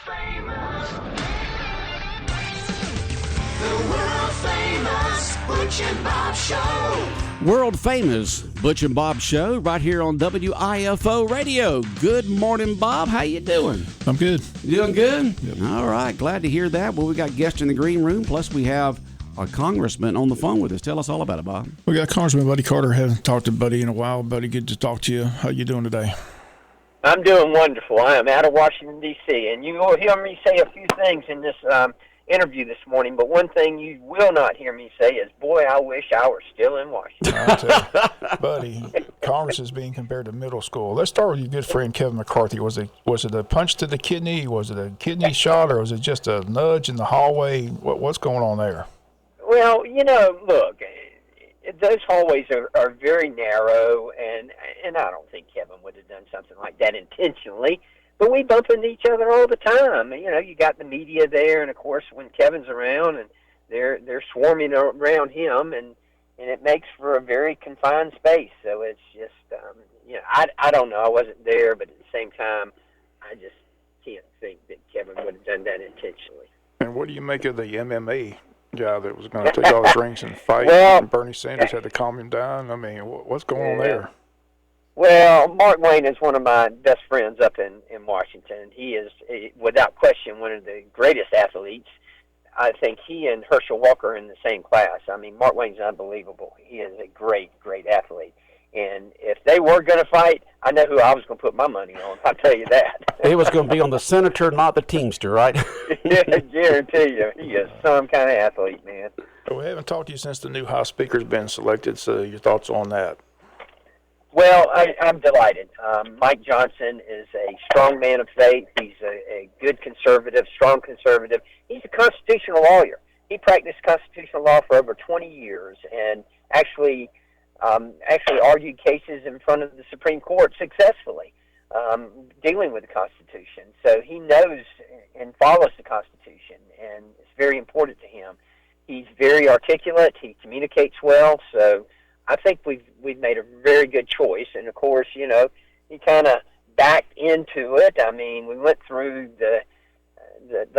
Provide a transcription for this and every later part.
The world famous Butch and Bob Show. World famous Butch and Bob Show right here on WIFO Radio. Good morning, Bob. How you doing? I'm good. You doing good? Yep. All right. Glad to hear that. Well, we got guests in the green room, plus we have our congressman on the phone with us. Tell us all about it, Bob. We got Congressman Buddy Carter. Haven't talked to Buddy in a while. Buddy, good to talk to you. How you doing today? I'm doing wonderful. I am out of Washington, D.C., and you will hear me say a few things in this interview this morning, but one thing you will not hear me say is, boy, I wish I were still in Washington. I'll tell you. Buddy, Congress is being compared to middle school. Let's start with your good friend Kevin McCarthy. Was it a punch to the kidney? Was it a kidney shot, or was it just a nudge in the hallway? What's going on there? Well, you know, look, those hallways are very narrow, and I don't think Kevin would have done something like that intentionally. But we bump into each other all the time. You know, you got the media there, and of course, when Kevin's around, and they're swarming around him, and it makes for a very confined space. So it's just, you know, I don't know. I wasn't there, but at the same time, I just can't think that Kevin would have done that intentionally. And what do you make of the MMA guy that was going to take all the drinks and fight, Well, and Bernie Sanders had to calm him down? I mean, what's going on there? Well, Mark Wayne is one of my best friends up in Washington. He is, without question, one of the greatest athletes. I think he and Herschel Walker are in the same class. I mean, Mark Wayne's unbelievable. He is a great, great athlete. And if they were going to fight, I know who I was going to put my money on. I'll tell you that. He was going to be on the senator, not the teamster, right? Yeah, I guarantee you. He is some kind of athlete, man. Well, we haven't talked to you since the new House Speaker's been selected, so your thoughts on that? Well, I'm delighted. Mike Johnson is a strong man of faith. He's a good conservative, strong conservative. He's a constitutional lawyer. He practiced constitutional law for over 20 years and actually argued cases in front of the Supreme Court successfully, dealing with the Constitution. So he knows and follows the Constitution, and it's very important to him. He's very articulate. He communicates well, so I think we've made a very good choice. And, of course, you know, he kind of backed into it. I mean, we went through the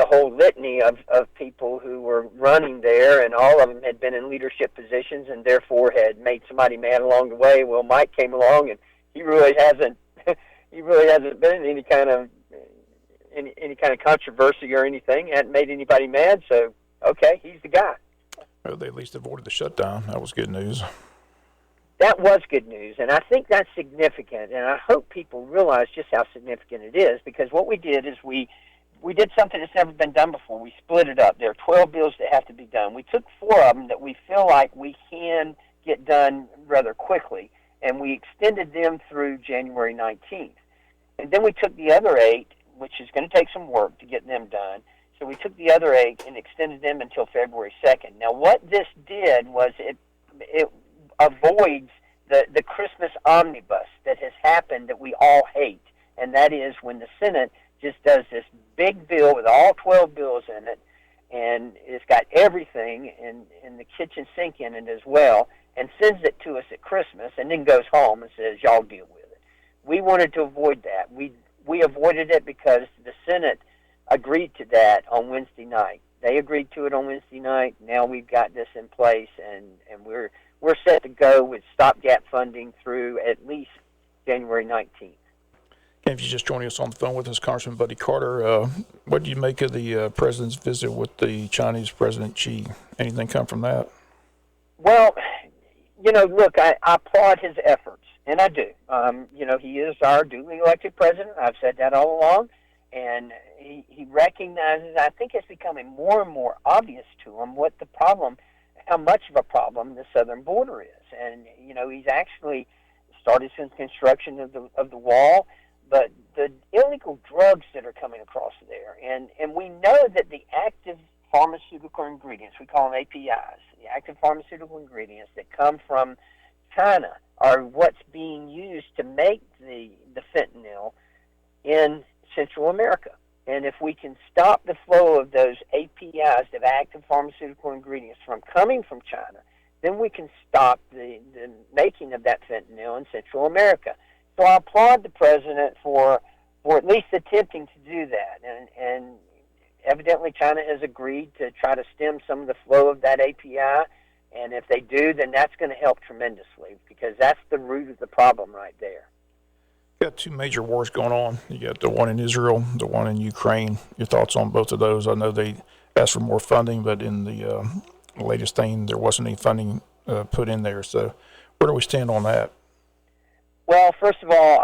whole litany of people who were running there, and all of them had been in leadership positions and therefore had made somebody mad along the way. Well, Mike came along, and he really hasn't been in any kind of controversy or anything. Hadn't made anybody mad, so okay, he's the guy. Well, they at least avoided the shutdown. That was good news. That was good news, and I think that's significant, and I hope people realize just how significant it is, because what we did is we did something that's never been done before. We split it up. There are 12 bills that have to be done. We took 4 of them that we feel like we can get done rather quickly, and we extended them through January 19th. And then we took the other 8, which is going to take some work to get them done, so we took the other 8 and extended them until February 2nd. Now, what this did was it avoids the Christmas omnibus that has happened that we all hate, and that is when the Senate just does this big bill with all 12 bills in it, and it's got everything in the kitchen sink in it as well, and sends it to us at Christmas, and then goes home and says, y'all deal with it. We wanted to avoid that. We avoided it because the Senate agreed to that on Wednesday night. They agreed to it on Wednesday night. Now we've got this in place, and we're set to go with stopgap funding through at least January 19th. If you're just joining us on the phone with us, Congressman Buddy Carter, what do you make of the president's visit with the Chinese President Xi? Anything come from that? Well, you know, look, I applaud his efforts, and I do. You know, he is our duly elected president. I've said that all along, and he recognizes, I think it's becoming more and more obvious to him what the problem, how much of a problem the southern border is. And, you know, he's actually started some construction of the wall, but the illegal drugs that are coming across there, and we know that the active pharmaceutical ingredients, we call them APIs, the active pharmaceutical ingredients that come from China are what's being used to make the fentanyl in Central America. And if we can stop the flow of those APIs, the active pharmaceutical ingredients, from coming from China, then we can stop the making of that fentanyl in Central America. So I applaud the president for or at least attempting to do that. And evidently China has agreed to try to stem some of the flow of that API. And if they do, then that's going to help tremendously, because that's the root of the problem right there. You got two major wars going on. You got the one in Israel, the one in Ukraine. Your thoughts on both of those? I know they asked for more funding, but in the latest thing, there wasn't any funding put in there. So where do we stand on that? Well, first of all,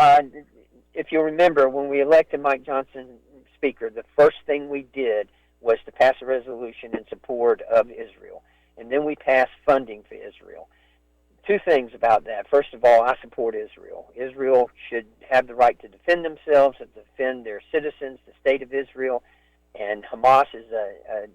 if you remember, when we elected Mike Johnson Speaker, the first thing we did was to pass a resolution in support of Israel. And then we passed funding for Israel. Two things about that. First of all, I support Israel. Israel should have the right to defend themselves and defend their citizens, the state of Israel. And Hamas is a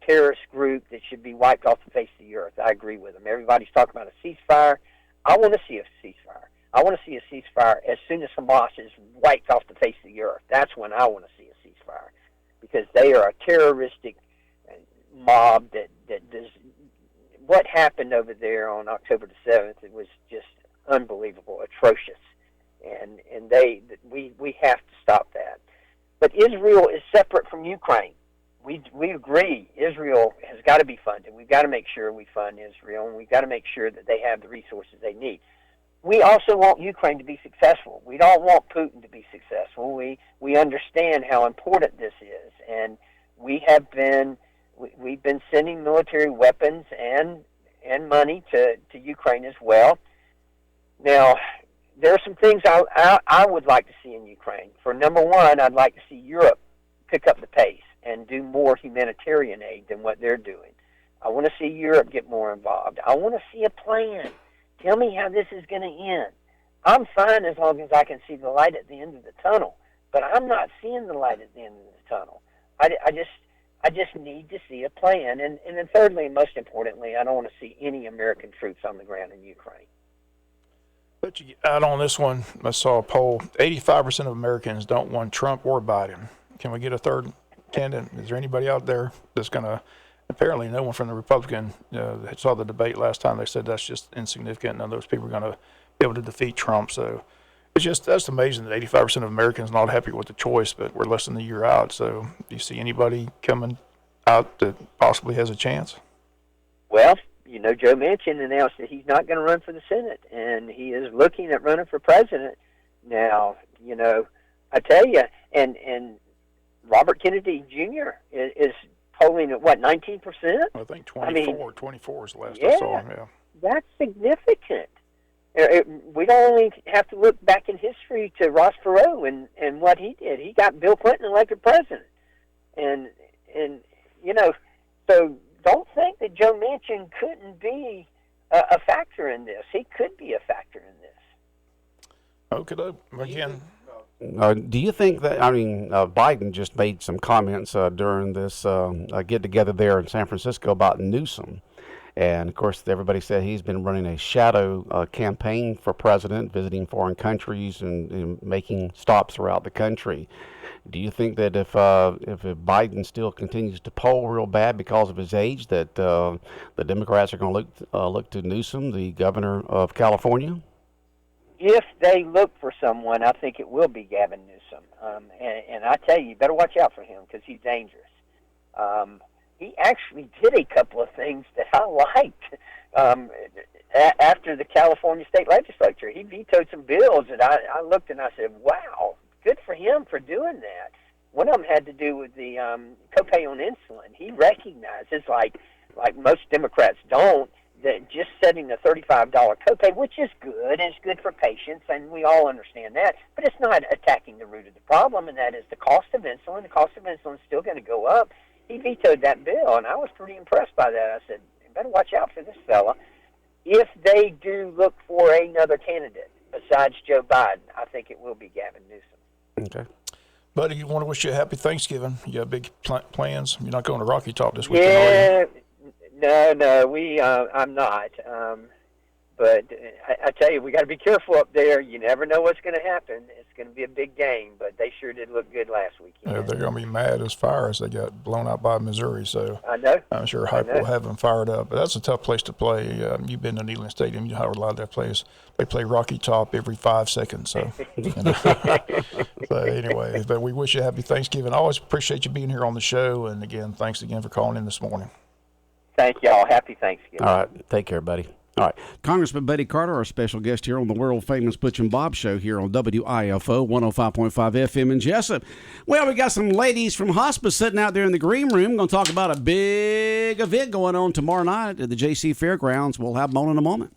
terrorist group that should be wiped off the face of the earth. I agree with them. Everybody's talking about a ceasefire. I want to see a ceasefire. I want to see a ceasefire as soon as Hamas is wiped off the face of the earth. That's when I want to see a ceasefire, because they are a terroristic mob that does. What happened over there on October the 7th, it was just unbelievable, atrocious. And we have to stop that. But Israel is separate from Ukraine. We agree Israel has got to be funded. We've got to make sure we fund Israel, and we've got to make sure that they have the resources they need. We also want Ukraine to be successful. We don't want Putin to be successful. We understand how important this is, and we've been sending military weapons and money to Ukraine as well. Now, there are some things I would like to see in Ukraine. For number one, I'd like to see Europe pick up the pace and do more humanitarian aid than what they're doing. I want to see Europe get more involved. I want to see a plan. Tell me how this is going to end. I'm fine as long as I can see the light at the end of the tunnel, but I'm not seeing the light at the end of the tunnel. I just need to see a plan. And then thirdly, and most importantly, I don't want to see any American troops on the ground in Ukraine. But you out on this one, I saw a poll. 85% of Americans don't want Trump or Biden. Can we get a third candidate? Is there anybody out there that's going to, apparently no one from the Republican saw the debate last time. They said that's just insignificant. None of those people are going to be able to defeat Trump. So that's amazing that 85% of Americans not happy with the choice, but we're less than a year out. So do you see anybody coming out that possibly has a chance? Well, Joe Manchin announced that he's not going to run for the Senate, and he is looking at running for president. Now, I tell you, and Robert Kennedy Jr. is polling at, 19%? I think 24 is the last yeah, I saw him, yeah. That's significant. We don't only have to look back in history to Ross Perot and what he did. He got Bill Clinton elected president. And so don't think that Joe Manchin couldn't be a factor in this. He could be a factor in this. Okay, again. Do you think that, Biden just made some comments during this get-together there in San Francisco about Newsom. And, of course, everybody said he's been running a shadow campaign for president, visiting foreign countries and making stops throughout the country. Do you think that if Biden still continues to poll real bad because of his age, that the Democrats are going to look to Newsom, the governor of California? If they look for someone, I think it will be Gavin Newsom. And I tell you better watch out for him because he's dangerous. He actually did a couple of things that I liked after the California state legislature. He vetoed some bills that I looked and I said, wow, good for him for doing that. One of them had to do with the copay on insulin. He recognizes, like most Democrats don't, that just setting a $35 copay, which is good, and it's good for patients, and we all understand that, but it's not attacking the root of the problem, and that is the cost of insulin. The cost of insulin is still going to go up. He vetoed that bill, and I was pretty impressed by that. I said, you better watch out for this fella. If they do look for another candidate besides Joe Biden, I think it will be Gavin Newsom. Okay. Buddy, you want to wish you a happy Thanksgiving. You got big plans? You're not going to Rocky Top this weekend, are you? No, I'm not. But I tell you, we got to be careful up there. You never know what's going to happen. It's going to be a big game, but they sure did look good last weekend. Yeah, they're going to be mad as fire as they got blown out by Missouri. So I know. I'm sure Hype will have them fired up. But that's a tough place to play. You've been to Neyland Stadium. You know how a lot of that plays. They play Rocky Top every 5 seconds. So, so anyway, but we wish you a happy Thanksgiving. I always appreciate you being here on the show. And again, thanks again for calling in this morning. Thank y'all. Happy Thanksgiving. All right. Take care, buddy. All right. Congressman Buddy Carter, our special guest here on the world-famous Butch and Bob Show here on WIFO 105.5 FM in Jesup. Well, we got some ladies from hospice sitting out there in the green room. Going to talk about a big event going on tomorrow night at the JC Fairgrounds. We'll have them on in a moment.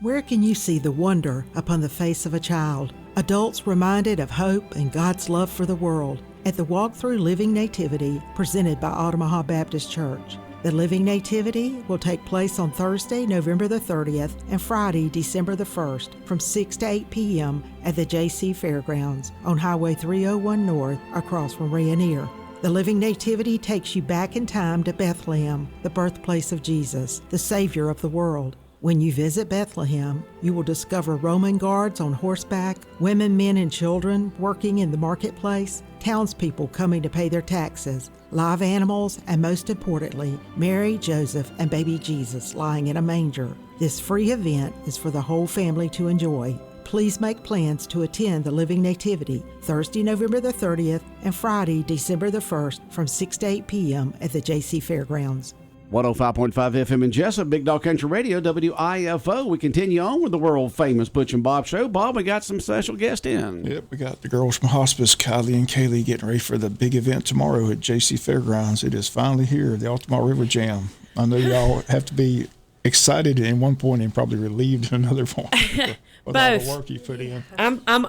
Where can you see the wonder upon the face of a child? Adults reminded of hope and God's love for the world at the Walk-Through Living Nativity presented by Omaha Baptist Church. The Living Nativity will take place on Thursday, November the 30th and Friday, December the 1st from 6 to 8 p.m. at the JC Fairgrounds on Highway 301 North across from Rayonier. The Living Nativity takes you back in time to Bethlehem, the birthplace of Jesus, the Savior of the world. When you visit Bethlehem, you will discover Roman guards on horseback, women, men, and children working in the marketplace, townspeople coming to pay their taxes, live animals, and most importantly, Mary, Joseph, and baby Jesus lying in a manger. This free event is for the whole family to enjoy. Please make plans to attend the Living Nativity Thursday, November the 30th and Friday, December the 1st from 6 to 8 p.m. at the JC Fairgrounds. 105.5 FM in Jesup, Big Dog Country Radio, WIFO. We continue on with the world-famous Butch and Bob Show. Bob, we got some special guests in. Yep, we got the girls from hospice, Kylie and Kaylee, getting ready for the big event tomorrow at JC Fairgrounds. It is finally here, the Altamont River Jam. I know y'all have to be excited at one point and probably relieved at another point. With Both. all the work you put in. I'm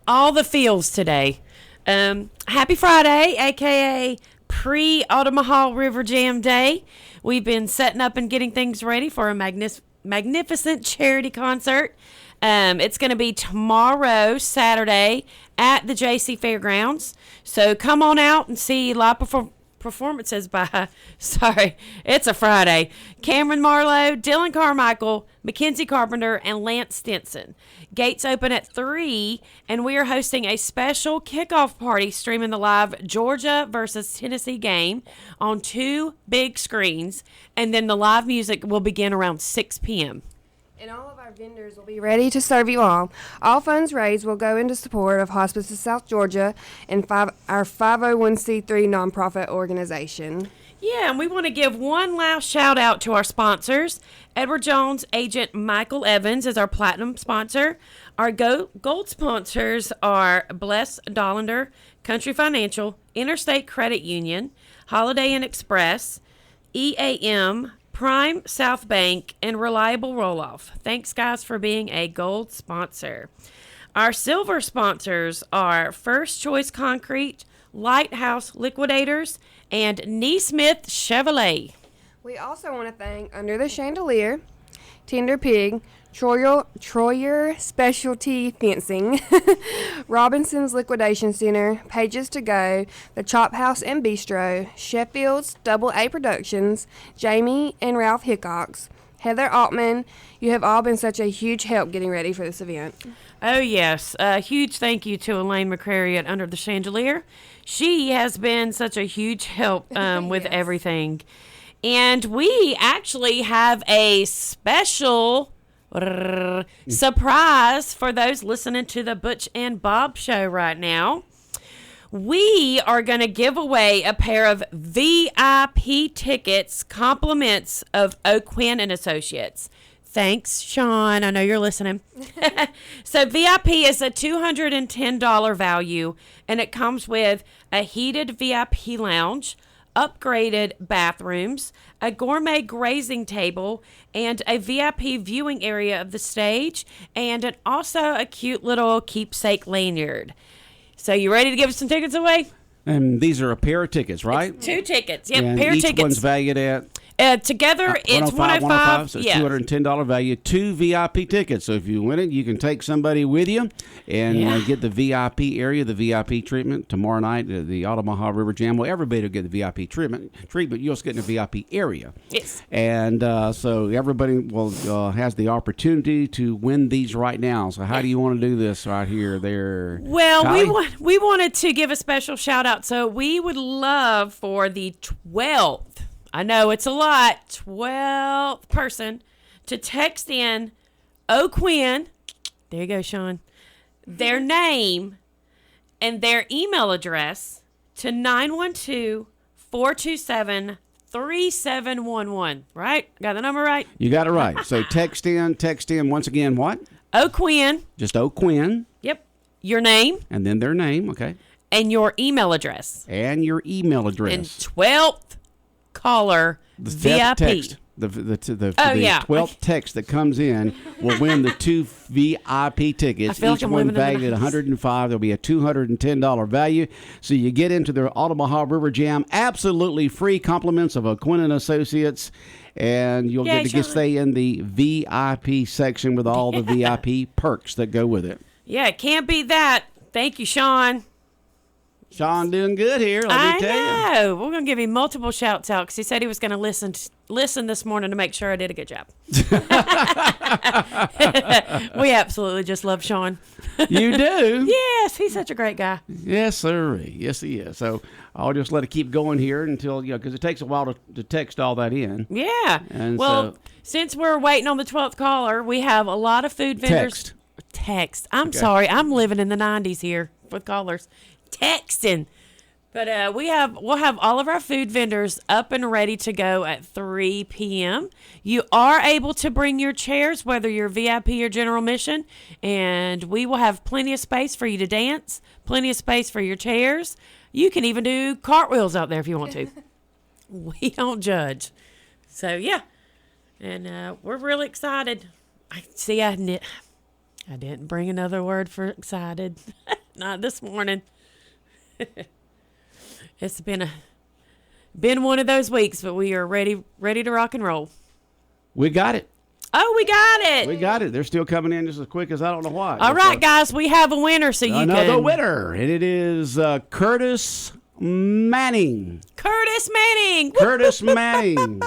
all the feels today. Happy Friday, a.k.a. pre-Omaha River Jam Day. We've been setting up and getting things ready for a magnificent charity concert. It's going to be tomorrow, Saturday, at the JC Fairgrounds. So come on out and see live performances by, it's a Friday, Cameron Marlowe, Dylan Carmichael, Mackenzie Carpenter, and Lance Stinson. Gates open at 3, and we are hosting a special kickoff party streaming the live Georgia versus Tennessee game on 2 big screens, and then the live music will begin around 6 p.m. And all of our vendors will be ready to serve you all. All funds raised will go into support of Hospice of South Georgia and our 501c3 nonprofit organization. Yeah, and we want to give one last shout out to our sponsors. Edward Jones agent Michael Evans is our platinum sponsor. Our gold sponsors are Bless Dollander, Country Financial, Interstate Credit Union, Holiday Inn Express, EAM, Prime South Bank, and Reliable Roll-Off. Thanks, guys, for being a gold sponsor. Our silver sponsors are First Choice Concrete, Lighthouse Liquidators, and Neesmith Chevrolet. We also want to thank Under the Chandelier, Tender Pig, Troyer Specialty Fencing, Robinson's Liquidation Center, Pages to Go, The Chop House and Bistro, Sheffield's Double A Productions, Jamie and Ralph Hickox, Heather Altman. You have all been such a huge help getting ready for this event. Oh, yes. A huge thank you to Elaine McCrary at Under the Chandelier. She has been such a huge help with Yes. everything. And we actually have a special surprise for those listening to the Butch and Bob Show right now. We are going to give away a pair of VIP tickets, compliments of O'Quinn and Associates. Thanks, Sean. I know you're listening. So VIP is a $210 value, and it comes with a heated VIP lounge, upgraded bathrooms, a gourmet grazing table, and a VIP viewing area of the stage, and also a cute little keepsake lanyard. So you ready to give us some tickets away? And these are a pair of tickets, right? It's 2 tickets. Yep, And pair of each tickets. one's valued at? Together, it's 105, 105. so Yeah. $210 value, 2 VIP tickets. So if you win it, you can take somebody with you and get the VIP area, the VIP treatment tomorrow night at the Omaha River Jam. Well, everybody will get the VIP treatment. You'll also get in the VIP area. Yes. And so everybody will has the opportunity to win these right now. So how do you want to do this right here, there? Well, Kylie? we wanted to give a special shout out. So we would love for the 12th, I know it's a lot, 12th person to text in O'Quinn, there you go, Sean, their name and their email address to 912-427-3711. Right? Got the number right? You got it right. So text in once again, what? O'Quinn. Just O'Quinn. Yep. Your name. And then their name, okay. And your email address. And your email address. And 12th caller the VIP. Text, the 12th text that comes in will win the 2 VIP tickets. I feel Each like I'm one living in valued the at nineties. $105. There'll be a $210 value. So you get into the Omaha River Jam, absolutely free, compliments of O'Quinn and Associates, and you'll Yay, get to Sean. stay in the VIP section with all the VIP perks that go with it. Yeah, can't beat that. Thank you, Sean. Sean doing good here, let me tell you. I know. We're going to give him multiple shouts out because he said he was going to listen this morning to make sure I did a good job. We absolutely just love Sean. You do? Yes, he's such a great guy. Yes, sir. Yes, he is. So I'll just let it keep going here until, because it takes a while to text all that in. Yeah. And well, so- since we're waiting on the 12th caller, we have a lot of food vendors. Text. I'm sorry. I'm living in the 90s here with callers. Texting. But we'll have all of our food vendors up and ready to go at 3 p.m. You are able to bring your chairs, whether you're VIP or general mission, and we will have plenty of space for you to dance, plenty of space for your chairs. You can even do cartwheels out there if you want to. We don't judge. So, yeah. And we're really excited. I didn't bring another word for excited. Not this morning. It's been one of those weeks, but we are ready to rock and roll. We got it. Oh, we got it. We got it. They're still coming in just as quick as I don't know why. All right, guys, we have a winner, so you Another can. winner, and it is Curtis Manning. Curtis Manning. Curtis Manning.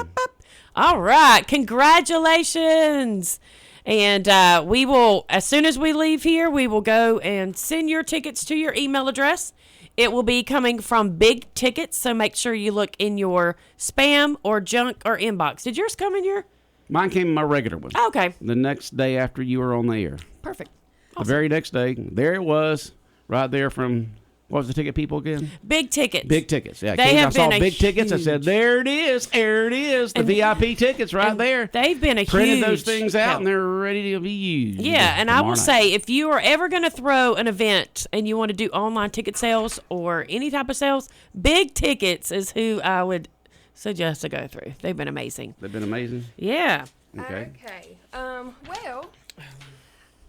All right, congratulations. And we will, as soon as we leave here, we will go and send your tickets to your email address. It will be coming from Big Tickets, so make sure you look in your spam or junk or inbox. Did yours come in your? Mine came in my regular one. Okay. The next day after you were on the air. Perfect. The very next day, there it was, right there from, what was the ticket people again? Big Tickets. Big Tickets. Yeah, They I have saw been a Big Tickets. I said, huge- there it is. The VIP tickets right And there. They've been a Printed huge those things out, help. and they're ready to be used. Yeah, and I tomorrow will night. say, if you are ever going to throw an event and you want to do online ticket sales or any type of sales, Big Tickets is who I would suggest to go through. They've been amazing. They've been amazing. Yeah. Okay. Well,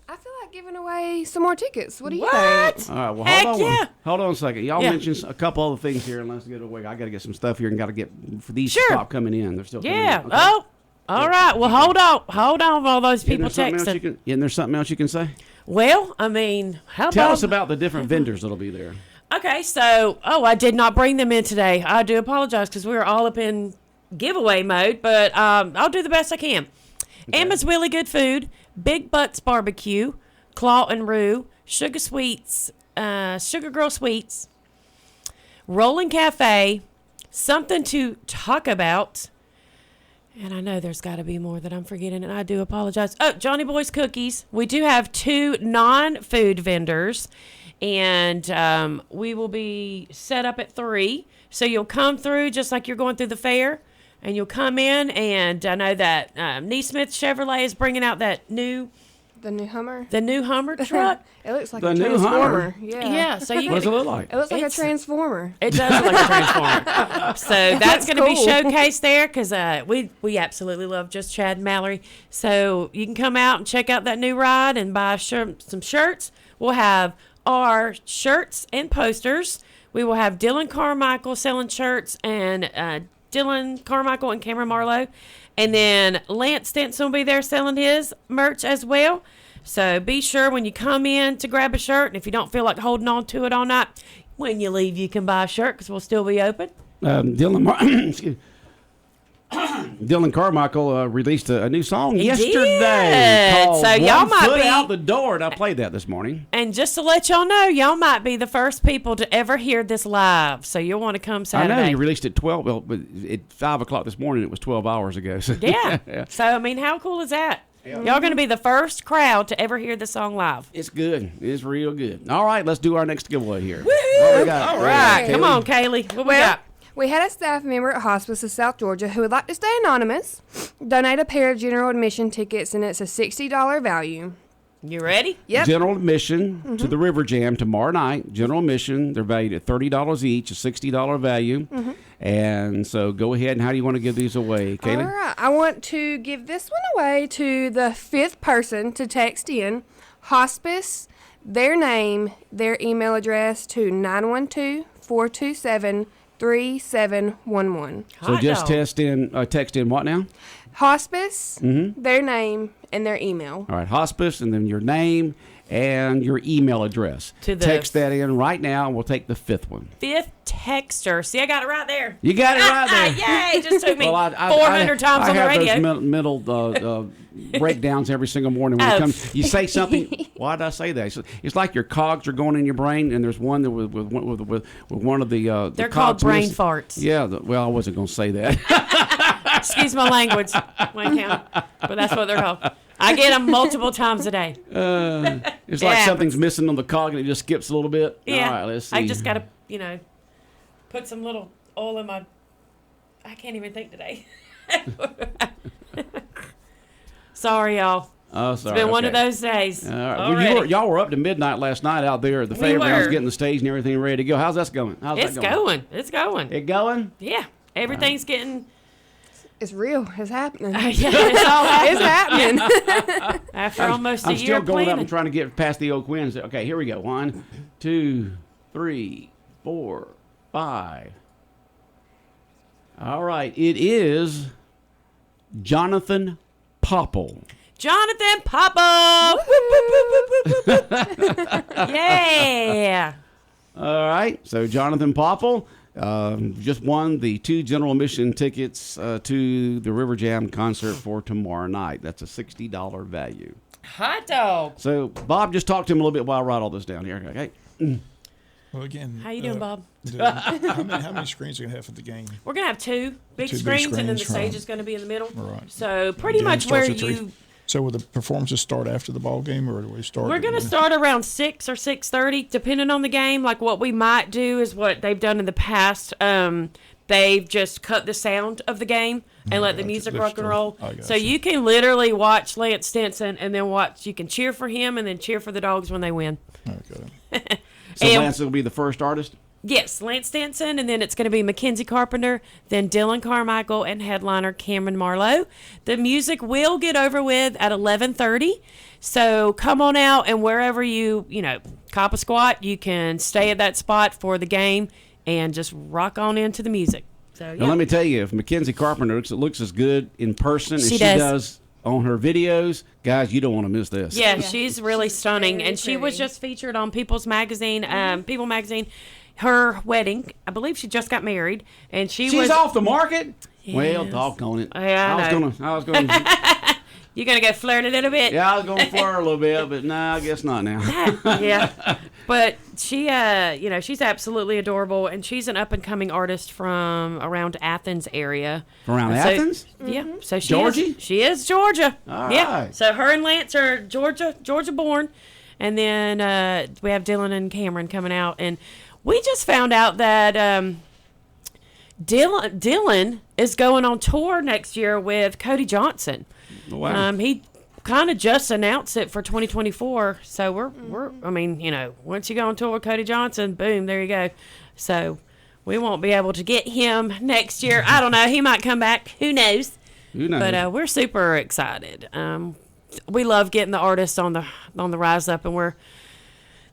I feel like giving away some more tickets. What do you What? think? All right, well, Heck hold on. yeah. Hold on a second. Y'all Yeah. mentioned a couple other things here, and let's get away. I got to get some stuff here and got to get for these Sure. to stop coming in. They're still coming Yeah. in. Okay. Oh, all right. Well, hold on, all those Isn't people there something else texting. isn't there something else you can say? Well, I mean, how Tell about? us about the different vendors that'll be there. Okay, so I did not bring them in today. I do apologize because we were all up in giveaway mode, but I'll do the best I can. Emma's Really Good Food, Big Butts Barbecue, Claw and Rue, Sugar Sweets, Sugar Girl Sweets, Rolling Cafe, Something to Talk About, and I know there's got to be more that I'm forgetting, and I do apologize. Oh, Johnny Boy's Cookies. We do have 2 non-food vendors, and we will be set up at 3. So you'll come through just like you're going through the fair, and you'll come in, and I know that Neesmith Chevrolet is bringing out that new The new Hummer? truck. It looks like The a new transformer. Hummer? Yeah. So you What does it look like? It looks like It's- a transformer. It does look like a transformer. So that's going to be cool. showcased there because we absolutely love Just Chad and Mallory. So you can come out and check out that new ride and buy some shirts. We'll have our shirts and posters. We will have Dylan Carmichael selling shirts and Dylan Carmichael and Cameron Marlowe. And then Lance Stinson will be there selling his merch as well. So be sure when you come in to grab a shirt. And if you don't feel like holding on to it all night, when you leave, you can buy a shirt because we'll still be open. Dylan Carmichael released a new song He yesterday did. called So y'all One might Foot be- Out the Door, and I played that this morning. And just to let y'all know, y'all might be the first people to ever hear this live. So you'll want to come Saturday. I know he released it 12. Well, but at 5 o'clock this morning, it was 12 hours ago. So. Yeah. So, I mean, how cool is that? Y'all going to be the first crowd to ever hear the song live. It's good. It's real good. All right, let's do our next giveaway here. What we got? All right. Come on, Kaylee. What we got? We had a staff member at Hospice of South Georgia who would like to stay anonymous, donate a pair of general admission tickets, and it's a $60 value. You ready? Yep. General admission to the River Jam tomorrow night. General admission, they're valued at $30 each, a $60 value. And so go ahead, and how do you want to give these away, Kaylee? All right. I want to give this one away to the 5th person to text in Hospice, their name, their email address to 912-427-3711. So Hot just dog. text in what now? Hospice, their name, and their email. All right, hospice, and then your name and your email address. To the- Text that in right now, and we'll take the 5th one. 5th texter. See, I got it right there. You got it right there. Yay! Just took me Well, 400 times on the radio. I have those middle breakdowns every single morning when Oh. it comes. You say something. Why did I say that? It's like your cogs are going in your brain, and there's one that with one of the. They're the called cogs brain missing. farts. Yeah. Well, I wasn't going to say that. Excuse my language, Wayne County, but that's what they're called. I get them multiple times a day. It's like Yeah. something's missing on the cog, and it just skips a little bit. Yeah. All right. Let's see. I just got to, put some little oil in my. I can't even think today. Sorry, y'all. Oh, It's sorry. been one of okay. those days. All right. Already. Well, y'all were up to midnight last night out there at the We fairgrounds were. getting the stage and everything ready to go. How's that going? It's going. It's going. It going? Yeah. Everything's getting. It's real. It's happening. Yeah, it's all happening. It's happening. After almost a I'm year still going up planning. and trying to get past the old Quins. Okay, here we go. 1, 2, 3, 4, 5. All right. It is Jonathan Popple. Jonathan Papa. Yeah. All right. So Jonathan Popple just won the 2 general admission tickets to the River Jam concert for tomorrow night. That's a $60 value. Hot dog. So Bob, just talk to him a little bit while I write all this down here. Okay. Well, again, How you doing, Bob? how many screens are you gonna have for the game? We're going to have 2 big 2 big screens, and then the screens, right. stage is going to be in the middle. Right. So pretty Game much starts where at 3. you... So will the performances start after the ball game, or do we start? We're going to start around 6 or 6:30, depending on the game. Like what we might do is what they've done in the past. They've just cut the sound of the game and let the Gotcha. music That's rock and true. roll. I gotcha. So you can literally watch Lance Stinson and then you can cheer for him and then cheer for the dogs when they win. Okay. So And- Lance will be the first artist. Yes, Lance Stinson, and then it's going to be Mackenzie Carpenter, then Dylan Carmichael, and headliner Cameron Marlowe. The music will get over with at 11:30, so come on out, and wherever you cop a squat, you can stay at that spot for the game and just rock on into the music. So Now let me tell you, if Mackenzie Carpenter looks as good in person as She she does. does on her videos, guys, you don't want to miss this. Yeah, she's really stunning, very and she was pretty. just featured on People Magazine. Her wedding, I believe she just got married, and She's was off the market. Well, Yes. doggone it. Yeah, I know. I was gonna. You gonna go flirt a little bit? Yeah, I was gonna flirt a little bit, but no, I guess not now. Yeah, but she, she's absolutely adorable, and she's an up and coming artist from around Athens area. Around So- Athens? Yeah, so Georgie? she is Georgia. All Yeah, right. so her and Lance are Georgia born, and then we have Dylan and Cameron coming out, and we just found out that Dylan is going on tour next year with Cody Johnson. Wow. He kind of just announced it for 2024. So we're I mean, once you go on tour with Cody Johnson, boom, there you go. So we won't be able to get him next year. I don't know. He might come back. Who knows? Who knows? But we're super excited. We love getting the artists on the rise up, and we're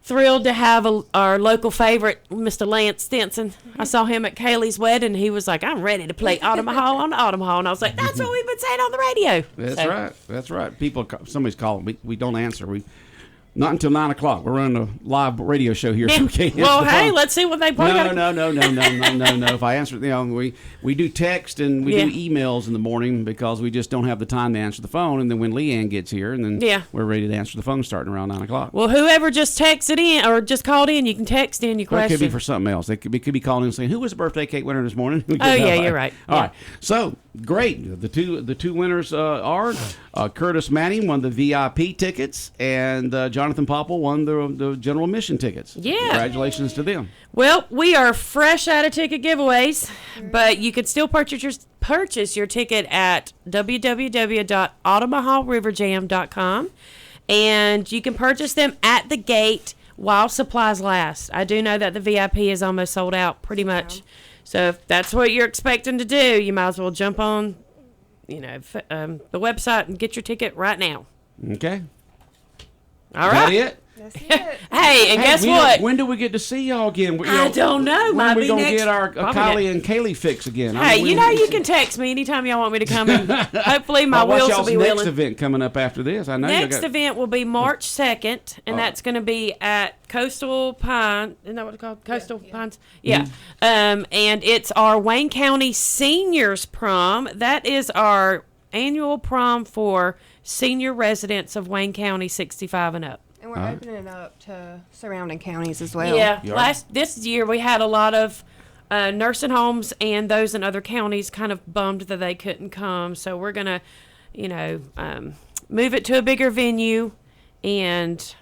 thrilled to have our local favorite, Mr. Lance Stinson. I saw him at Kaylee's wedding. He was like, I'm ready to play Omaha on Omaha. And I was like, that's what we've been saying on the radio. That's right. That's right. Somebody's calling. We don't answer. Not until 9 o'clock. We're running a live radio show here, so we can't answer well, the hey, phone. let's see what they put. No. If I answer, we do text and we do emails in the morning because we just don't have the time to answer the phone. And then when Leanne gets here, and then we're ready to answer the phone starting around 9 o'clock. Well, whoever just texted in or just called in, you can text in your question. It could be for something else. They could be calling in saying, "Who was the birthday cake winner this morning?" You're right. All right. So great. The two winners are Curtis Manning won the VIP tickets, and Jonathan Popple won the general admission tickets. Yeah. Congratulations to them. Well, we are fresh out of ticket giveaways, but you could still purchase your ticket at www.otomahariverjam.com, and you can purchase them at the gate while supplies last. I do know that the VIP is almost sold out pretty much. So if that's what you're expecting to do, you might as well jump on, the website and get your ticket right now. Okay. All right. Is that it? That's it. Hey, guess what? When do we get to see y'all again? I don't know. When Might are we be going to next- get our probably Kylie and Kaylee fix again? Hey, you can text me anytime y'all want me to come in. Hopefully my what's wheels will y'all's be next willing. event coming up after this? I know Next event will be March 2nd, and that's going to be at Coastal Pine. Isn't that what it's called? Coastal Pines? Yeah. And it's our Wayne County Seniors Prom. That is our annual prom for senior residents of Wayne County 65 and up. And we're opening it up to surrounding counties as well. Yeah. This year we had a lot of nursing homes and those in other counties kind of bummed that they couldn't come. So we're going to, move it to a bigger venue and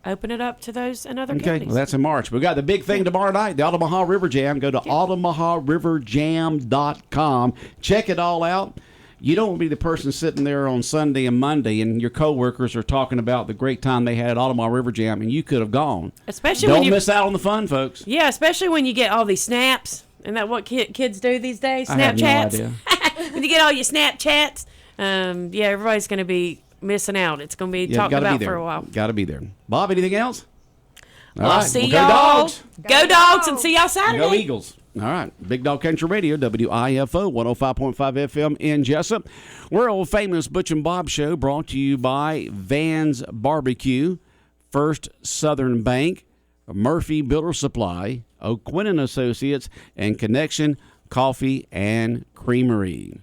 open it up to those in other counties. Okay, well, that's in March. We got the big thing tomorrow night, the Omaha River Jam. Go to otomahariverjam.com. Check it all out. You don't want to be the person sitting there on Sunday and Monday and your coworkers are talking about the great time they had at Omaha River Jam and you could have gone. Especially don't when miss out on the fun, folks. Yeah, especially when you get all these snaps. Isn't that what kids do these days? I have no Snapchats? idea. When you get all your Snapchats, everybody's going to be missing out. It's going to be talked gotta about be there. for a while. Got to be there. Bob, anything else? All I'll right, see well, y'all. Go Dogs. Go Dogs, and see y'all Saturday. Go Eagles. All right. Big Dog Country Radio, WIFO, 105.5 FM in Jesup. We're Old Famous Butch and Bob Show, brought to you by Van's Barbecue, First Southern Bank, Murphy Builder Supply, O'Quinn & Associates, and Connection Coffee and Creamery.